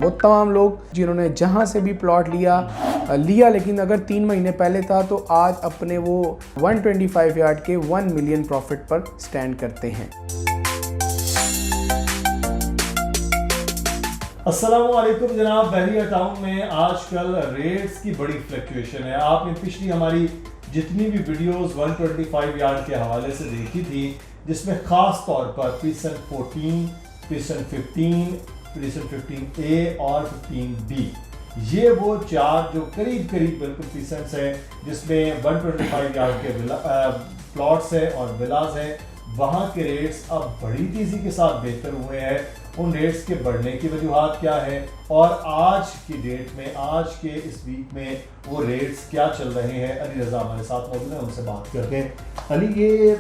वो तमाम लोग जिन्होंने जहां से भी प्लॉट लिया लेकिन अगर 3 महीने पहले था तो आज अपने वो 125 यार्ड के 1 मिलियन प्रॉफिट पर स्टैंड करते हैं। अस्सलामुअलैकुम जनाब। बहरिया टाउन में आजकल रेट्स की बड़ी फ्लक्चुएशन है। आपने पिछली हमारी जितनी भी वीडियोस 125 यार्ड के हवाले से देखी थी, जिसमें ख़ास तौर पर प्रीसन 14, प्रीसन 15, प्रीसन 15A और 15B, ये वो चार जो करीब बिल्कुल प्रीसेंट्स हैं जिसमें 125 यार्ड के प्लॉट्स हैं और विलास हैं। वहाँ के रेट्स अब बड़ी तेज़ी के साथ बेहतर हुए हैं। उन रेट्स के बढ़ने की वजूहात क्या है और आज की डेट में, आज के इस वीक में वो रेट्स क्या चल रहे हैं, अली रज़ा हमारे साथ मौजूद हैं, उनसे बात करते हैं। अली, ये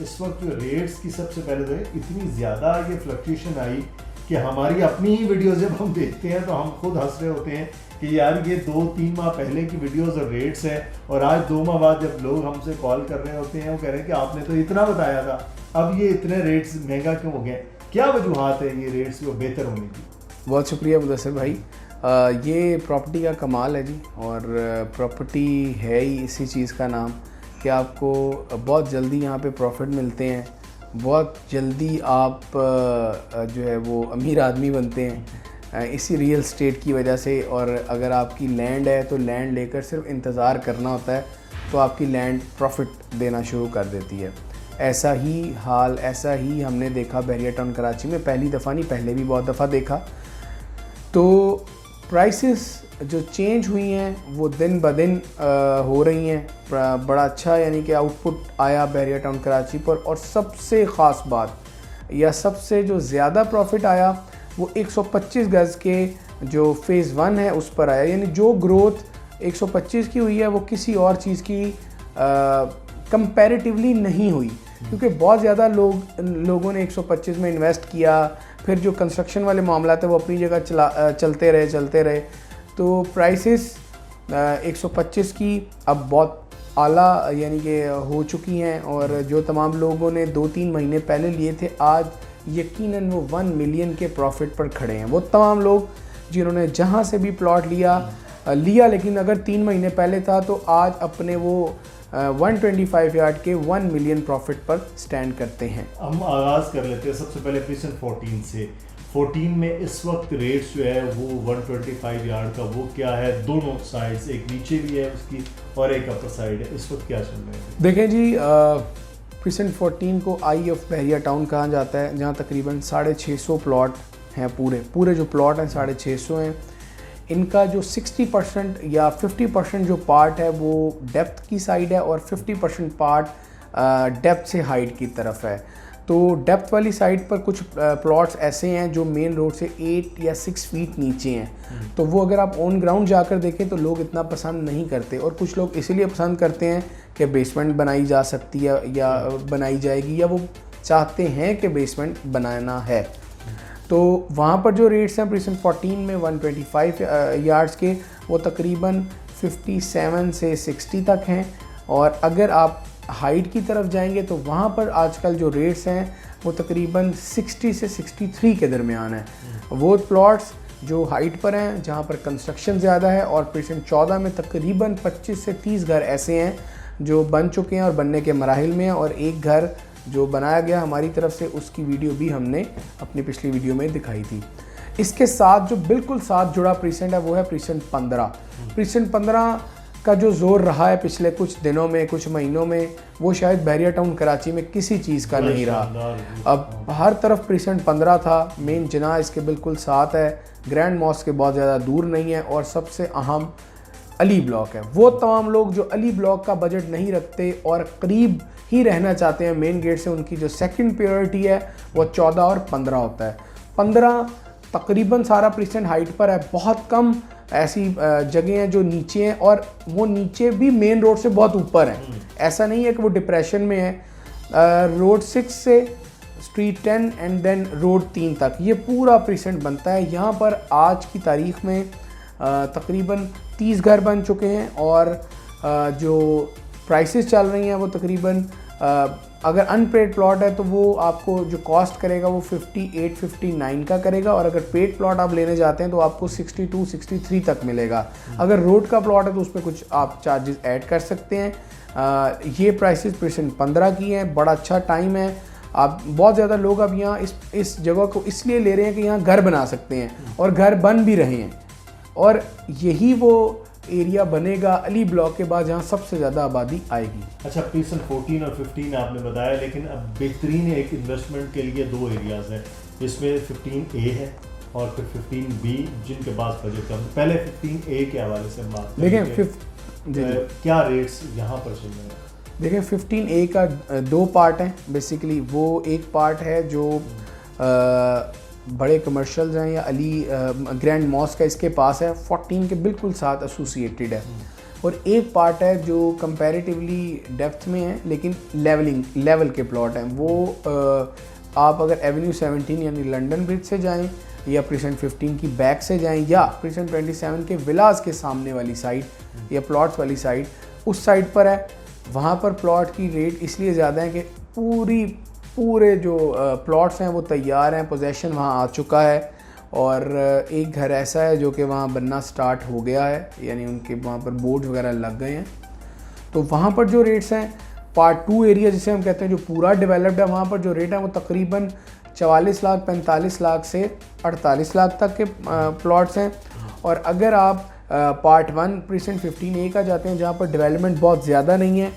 इस वक्त जो रेट्स की सबसे पहले तो इतनी ज़्यादा ये फ्लक्चुएशन आई कि हमारी अपनी ही वीडियोज़ जब हम देखते हैं तो हम खुद हंस रहे होते हैं कि यार ये 2-3 माह पहले की वीडियोज़ और रेट्स हैं, और आज 2 माह बाद जब लोग हमसे कॉल कर रहे होते हैं वो कह रहे हैं कि आपने तो इतना बताया था, अब ये इतने रेट्स महंगा क्यों हो गए? क्या वजूहात है ये रेट्स को बेहतर होने की? बहुत शुक्रिया मुदस्सिर भाई। ये प्रॉपर्टी का कमाल है जी, और प्रॉपर्टी है ही इसी चीज़ का नाम कि आपको बहुत जल्दी यहाँ पे प्रॉफिट मिलते हैं, बहुत जल्दी आप जो है वो अमीर आदमी बनते हैं इसी रियल स्टेट की वजह से। और अगर आपकी लैंड है तो लैंड लेकर सिर्फ इंतज़ार करना होता है तो आपकी लैंड प्रॉफिट देना शुरू कर देती है। ऐसा ही हमने देखा बहरिया टाउन कराची में, पहली दफ़ा नहीं, पहले भी बहुत दफ़ा देखा। तो प्राइसेस जो चेंज हुई हैं वो दिन ब दिन हो रही हैं। बड़ा अच्छा यानी कि आउटपुट आया बहरिया टाउन कराची पर, और सबसे ख़ास बात या सबसे जो ज़्यादा प्रॉफिट आया वो 125 गज़ के जो फ़ेज़ 1 है उस पर आया। यानी जो ग्रोथ 125 की हुई है वो किसी और चीज़ की कंपैरेटिवली नहीं हुई, क्योंकि बहुत ज़्यादा लोगों ने 125 में इन्वेस्ट किया, फिर जो कंस्ट्रक्शन वाले मामला थे वो अपनी जगह चलते रहे। तो प्राइसेस 125 की अब बहुत आला यानी कि हो चुकी हैं, और जो तमाम लोगों ने 2-3 महीने पहले लिए थे आज यकीनन वो 1 मिलियन के प्रॉफिट पर खड़े हैं। वो तमाम लोग जिन्होंने जहां से भी प्लॉट लिया लेकिन अगर 3 महीने पहले था तो आज अपने वो 125 यार्ड के 1 मिलियन प्रॉफिट पर स्टैंड करते हैं। हम आगाज़ कर लेते हैं सबसे पहले प्रीसन 14 से। 14 में इस वक्त रेट्स जो है वो 125 यार्ड का वो क्या है, दोनों साइड्स, एक नीचे भी है उसकी और एक अपर साइड है, इस वक्त क्या चल रहा है? देखें जी, प्रीसन 14 को आई ऑफ बहरिया टाउन कहा जाता है, जहाँ तकरीबन 650 प्लॉट हैं। पूरे जो प्लॉट हैं 650 हैं। इनका जो 60% या 50% जो पार्ट है वो डेप्थ की साइड है और 50% पार्ट डेप्थ से हाइट की तरफ है। तो डेप्थ वाली साइड पर कुछ प्लॉट्स ऐसे हैं जो मेन रोड से 8 या 6 फीट नीचे हैं। तो वो अगर आप ऑन ग्राउंड जाकर देखें तो लोग इतना पसंद नहीं करते, और कुछ लोग इसीलिए पसंद करते हैं कि बेसमेंट बनाई जा सकती है या बनाई जाएगी, या वो चाहते हैं कि बेसमेंट बनाना है। तो वहाँ पर जो रेट्स हैं प्रीसन 14 में 125 यार्ड्स के वो तकरीबन 57 से 60 तक हैं, और अगर आप हाइट की तरफ जाएंगे तो वहाँ पर आजकल जो रेट्स हैं वो तकरीबन 60 से 63 के दरमियान है। वो प्लॉट्स जो हाइट पर हैं जहाँ पर कंस्ट्रक्शन ज़्यादा है, और प्रीसन 14 में तकरीबन 25 से 30 घर ऐसे हैं जो बन चुके हैं और बनने के मराहिल में हैं, और एक घर जो बनाया गया हमारी तरफ से उसकी वीडियो भी हमने अपनी पिछली वीडियो में दिखाई थी। इसके साथ जो बिल्कुल साथ जुड़ा प्रीसेंट है वो है प्रीसन 15। प्रीसन 15 का जो जोर रहा है पिछले कुछ दिनों में, कुछ महीनों में, वो शायद बहरिया टाउन कराची में किसी चीज़ का नहीं रहा। अब हर तरफ प्रीसन 15 था। मेन जना इसके बिल्कुल साथ है, ग्रैंड मॉस्क के बहुत ज़्यादा दूर नहीं है, और सबसे अहम अली ब्लॉक है। वो तमाम लोग जो अली ब्लॉक का बजट नहीं रखते और करीब ही रहना चाहते हैं मेन गेट से, उनकी जो सेकंड प्रायोरिटी है वो 14 और 15 होता है। 15 तकरीबन सारा प्रीसेंट हाइट पर है, बहुत कम ऐसी जगह हैं जो नीचे हैं, और वो नीचे भी मेन रोड से बहुत ऊपर हैं। ऐसा नहीं है कि वो डिप्रेशन में है। रोड 6 से स्ट्रीट 10 एंड देन रोड 3 तक ये पूरा प्रीसेंट बनता है। यहाँ पर आज की तारीख़ में तकरीबन 30 घर बन चुके हैं, और जो प्राइसेस चल रही हैं वो तकरीबन अगर अनपेड प्लॉट है तो वो आपको जो कॉस्ट करेगा वो 58-59 का करेगा, और अगर पेड प्लॉट आप लेने जाते हैं तो आपको 62-63 तक मिलेगा। अगर रोड का प्लॉट है तो उसमें कुछ आप चार्जेस ऐड कर सकते हैं। ये प्राइसेस प्रेजेंट 15 की हैं, बड़ा अच्छा टाइम है। आप बहुत ज़्यादा लोग अब यहाँ इस जगह को इसलिए ले रहे हैं कि यहाँ घर बना सकते हैं और घर बन भी रहे हैं, और यही वो एरिया बनेगा अली ब्लॉक के बाद जहाँ सबसे ज़्यादा आबादी आएगी। अच्छा, प्रीसेंट 14 और 15 आपने बताया, लेकिन अब बेहतरीन एक इन्वेस्टमेंट के लिए 2 एरियाज़ हैं, इसमें 15A है और फिर 15B जिनके पास बजट कम। पहले 15A के हवाले से बात देखें क्या रेट्स यहाँ पर चल रहे हैं। देखें 15A का 2 पार्ट हैं बेसिकली। वो एक पार्ट है जो बड़े कमर्शियल्स हैं या अली ग्रैंड मॉस्क का इसके पास है, 14 के बिल्कुल साथ एसोसिएटेड है। और एक पार्ट है जो कंपैरेटिवली डेप्थ में है लेकिन लेवल के प्लॉट हैं। वो आप अगर एवेन्यू 17 यानी लंदन ब्रिज से जाएं या प्रीसेंट 15 की बैक से जाएं या प्रीसेंट 27 के विलास के सामने वाली साइड या प्लॉट्स वाली साइड, उस साइड पर है, वहाँ पर प्लॉट की रेट इसलिए ज़्यादा है कि पूरे जो प्लॉट्स हैं वो तैयार हैं, पोजेसन वहाँ आ चुका है, और एक घर ऐसा है जो कि वहाँ बनना स्टार्ट हो गया है, यानी उनके वहाँ पर बोर्ड वगैरह लग गए हैं। तो वहाँ पर जो रेट्स हैं, पार्ट 2 एरिया जिसे हम कहते हैं जो पूरा डेवलप्ड है, वहाँ पर जो रेट है वो तकरीबन 44 लाख 45 लाख से 48 लाख तक के प्लॉट्स हैं। और अगर आप पार्ट 1 प्रीसेंट 15A का जाते हैं जहाँ पर डेवलपमेंट बहुत ज़्यादा नहीं है,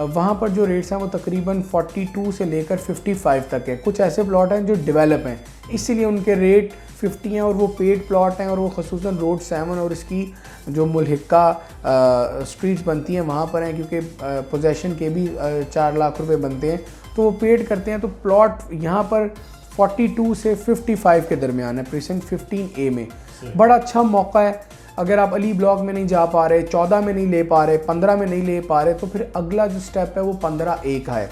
वहाँ पर जो रेट्स हैं वो तकरीबन 42 से लेकर 55 तक है। कुछ ऐसे प्लॉट हैं जो डेवलप हैं इसीलिए उनके रेट 50 हैं, और वो पेड प्लॉट हैं, और वो खसूसन रोड 7 और इसकी जो मुल्हिका स्ट्रीट्स बनती हैं वहाँ पर हैं, क्योंकि पोजेसन के भी 4 लाख रुपए बनते हैं तो वो पेड करते हैं। तो प्लॉट यहाँ पर 42 से 55 के दरमियान है प्रीसेंट 15A में। बड़ा अच्छा मौका है। अगर आप अली ब्लॉक में नहीं जा पा रहे, 14 में नहीं ले पा रहे, 15 में नहीं ले पा रहे, तो फिर अगला जो स्टेप है वो 15A का है।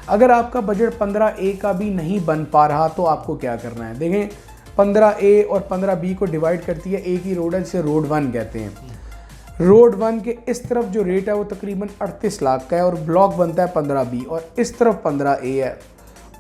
अगर आपका बजट 15A का भी नहीं बन पा रहा तो आपको क्या करना है। देखें 15A और 15B को डिवाइड करती है एक ही रोड है जिसे रोड 1 कहते हैं। रोड 1 के इस तरफ जो रेट है वो तकरीबन 38 लाख का है और ब्लॉक बनता है 15B, और इस तरफ 15A है।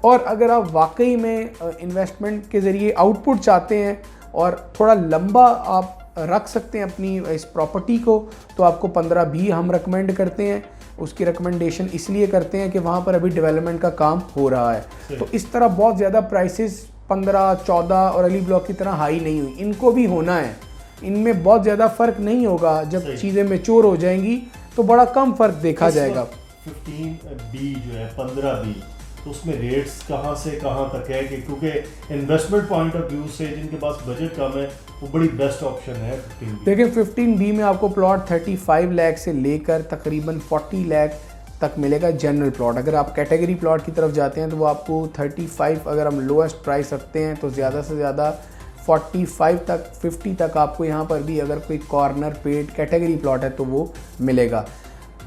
और अगर आप वाकई में इन्वेस्टमेंट के ज़रिए आउटपुट चाहते हैं और थोड़ा लंबा आप रख सकते हैं अपनी इस प्रॉपर्टी को, तो आपको 15B हम रिकमेंड करते हैं। उसकी रिकमेंडेशन इसलिए करते हैं कि वहाँ पर अभी डेवलपमेंट का काम हो रहा है। तो इस तरह बहुत ज़्यादा प्राइसेस 15, 14 और अली ब्लॉक की तरह हाई नहीं हुई, इनको भी होना है। इनमें बहुत ज़्यादा फ़र्क नहीं होगा। जब चीज़ें मैच्योर हो जाएंगी तो बड़ा कम फ़र्क देखा जाएगा। 15B जो है 15B, तो उसमें रेट्स कहाँ से कहाँ तक है कि क्योंकि इन्वेस्टमेंट पॉइंट ऑफ व्यू से जिनके पास बजट कम है वो बड़ी बेस्ट ऑप्शन है 15B। देखिए 15B में आपको प्लॉट 35 लाख से लेकर तकरीबन 40 लाख तक मिलेगा जनरल प्लॉट। अगर आप कैटेगरी प्लॉट की तरफ जाते हैं तो वो आपको 35, अगर हम लोएस्ट प्राइस रखते हैं तो ज़्यादा से ज़्यादा 45 तक 50 तक आपको यहाँ पर भी अगर कोई कॉर्नर पेड कैटेगरी प्लॉट है तो वो मिलेगा।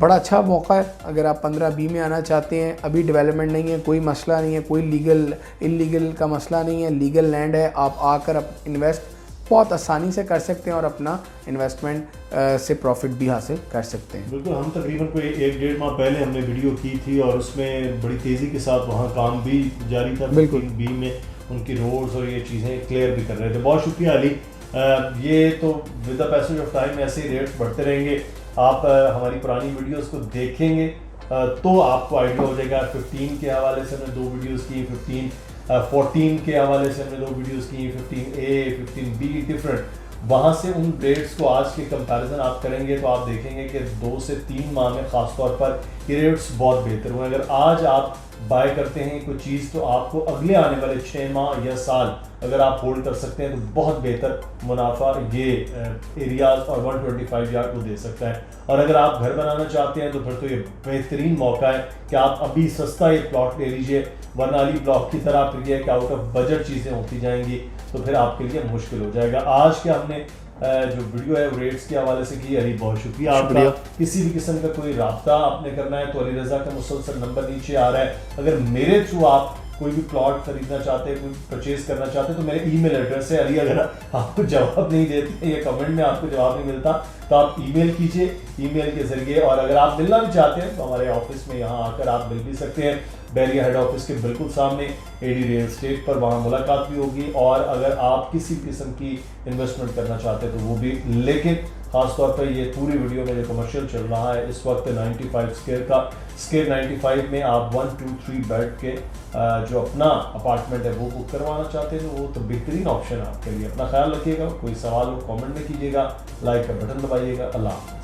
बड़ा अच्छा मौका है। अगर आप 15B में आना चाहते हैं, अभी डेवलपमेंट नहीं है, कोई मसला नहीं है, कोई लीगल इलीगल का मसला नहीं है, लीगल लैंड है, आप आकर इन्वेस्ट बहुत आसानी से कर सकते हैं और अपना इन्वेस्टमेंट से प्रॉफिट भी हासिल कर सकते हैं। बिल्कुल, हम तकरीबन कोई 1-1.5 माह पहले हमने वीडियो की थी और उसमें बड़ी तेज़ी के साथ वहाँ काम भी जारी था। 15B में उनकी रोड्स और ये चीज़ें क्लियर भी कर रहे थे। बहुत शुक्रिया अली। ये तो with the passage of time ऐसे ही रेट्स बढ़ते रहेंगे। आप हमारी पुरानी वीडियोस को देखेंगे तो आपको आइडिया हो जाएगा। 15 के हवाले से हमने 2 वीडियोस की, 14 के हवाले से हमने 2 वीडियोस की, 15A 15B डिफरेंट। वहाँ से उन रेट्स को आज के कंपैरिजन आप करेंगे तो आप देखेंगे कि 2 से 3 माह में ख़ास तौर पर ये रेट्स बहुत बेहतर हुए। अगर आज आप बाय करते हैं कोई चीज़ तो आपको अगले आने वाले 6 माह या साल अगर आप होल्ड कर सकते हैं तो बहुत बेहतर मुनाफा ये एरियाज और 125 यार्ड को दे सकता है। और अगर आप घर बनाना चाहते हैं तो फिर तो ये बेहतरीन मौका है कि आप अभी सस्ता ये प्लॉट ले लीजिए, वरना अली ब्लॉक की तरह फिर ये कि आउट ऑफ बजट चीज़ें होती जाएंगी तो फिर आपके लिए मुश्किल हो जाएगा। आज के हमने जो वीडियो है रेट्स के हवाले से की। अली बहुत शुक्रिया आपका। किसी भी किस्म का कोई राब्ता आपने करना है तो अली रज़ा का मुसलसल नंबर नीचे आ रहा है। अगर मेरे थ्रू आप कोई भी प्लॉट खरीदना चाहते हैं, कोई परचेज करना चाहते हैं, तो मेरे ईमेल एड्रेस है अली। अगर आपको जवाब नहीं देते या कमेंट में आपको जवाब नहीं मिलता तो आप ईमेल कीजिए, ईमेल के ज़रिए। और अगर आप मिलना भी चाहते हैं तो हमारे ऑफिस में यहाँ आकर आप मिल भी सकते हैं, बहरिया हेड ऑफिस के बिल्कुल सामने एडी रियल एस्टेट पर, वहाँ मुलाकात भी होगी। और अगर आप किसी किस्म की इन्वेस्टमेंट करना चाहते हैं तो वो भी। लेकिन खासतौर पर ये पूरी वीडियो में जो कमर्शियल चल रहा है इस वक्त 95 स्क्वायर का, स्क्वायर 95 में आप 1, 2, 3 बेड के जो अपना अपार्टमेंट है वो बुक करवाना चाहते हैं वो तो बेहतरीन ऑप्शन है आपके लिए। अपना ख्याल रखिएगा, कोई सवाल हो कमेंट में कीजिएगा, लाइक का बटन दबाइएगा। अल्लाह हाफ़िज़।